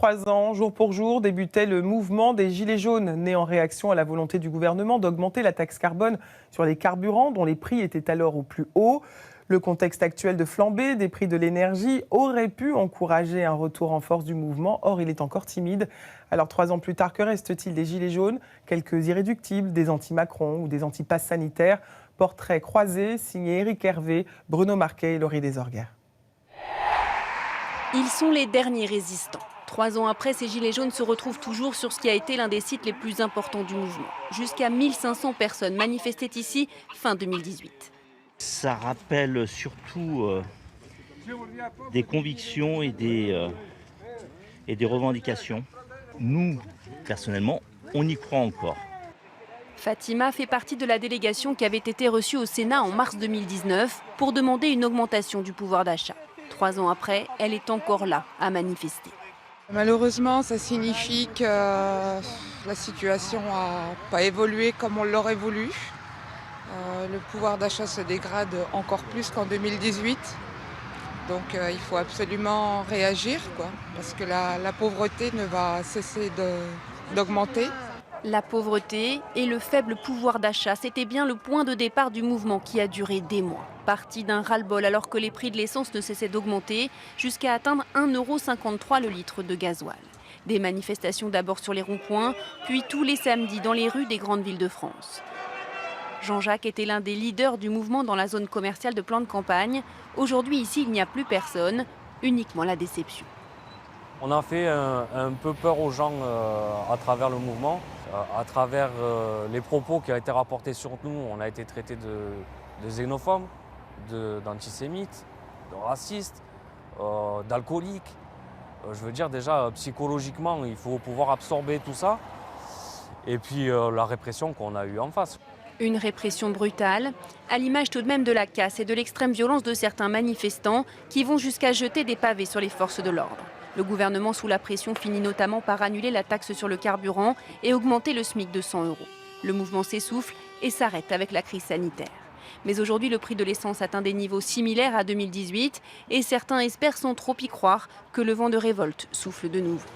3 ans, jour pour jour, débutait le mouvement des Gilets jaunes, né en réaction à la volonté du gouvernement d'augmenter la taxe carbone sur les carburants, dont les prix étaient alors au plus haut. Le contexte actuel de flambée des prix de l'énergie aurait pu encourager un retour en force du mouvement. Or, il est encore timide. Alors, 3 ans plus tard, que reste-t-il des Gilets jaunes? Quelques irréductibles, des anti-Macron ou des anti-pass sanitaires. Portrait croisé, signé Éric Hervé, Bruno Marquet et Laurie Desorgues. Ils sont les derniers résistants. 3 ans après, ces Gilets jaunes se retrouvent toujours sur ce qui a été l'un des sites les plus importants du mouvement. Jusqu'à 1500 personnes manifestaient ici fin 2018. Ça rappelle surtout des convictions et des revendications. Nous, personnellement, on y croit encore. Fatima fait partie de la délégation qui avait été reçue au Sénat en mars 2019 pour demander une augmentation du pouvoir d'achat. 3 ans après, elle est encore là à manifester. Malheureusement, ça signifie que la situation n'a pas évolué comme on l'aurait voulu. Le pouvoir d'achat se dégrade encore plus qu'en 2018. Donc il faut absolument réagir, parce que la pauvreté ne va cesser d'augmenter. La pauvreté et le faible pouvoir d'achat, c'était bien le point de départ du mouvement qui a duré des mois. Parti d'un ras-le-bol alors que les prix de l'essence ne cessaient d'augmenter jusqu'à atteindre 1,53 € le litre de gasoil. Des manifestations d'abord sur les ronds-points, puis tous les samedis dans les rues des grandes villes de France. Jean-Jacques était l'un des leaders du mouvement dans la zone commerciale de plan de campagne. Aujourd'hui, ici, il n'y a plus personne, uniquement la déception. On a fait un peu peur aux gens à travers le mouvement, à travers les propos qui ont été rapportés sur nous. On a été traités de xénophobes, d'antisémites, de racistes, d'alcooliques. Je veux dire déjà psychologiquement, il faut pouvoir absorber tout ça. Et puis la répression qu'on a eue en face. Une répression brutale, à l'image tout de même de la casse et de l'extrême violence de certains manifestants qui vont jusqu'à jeter des pavés sur les forces de l'ordre. Le gouvernement, sous la pression, finit notamment par annuler la taxe sur le carburant et augmenter le SMIC de 100 €. Le mouvement s'essouffle et s'arrête avec la crise sanitaire. Mais aujourd'hui, le prix de l'essence atteint des niveaux similaires à 2018 et certains espèrent sans trop y croire que le vent de révolte souffle de nouveau.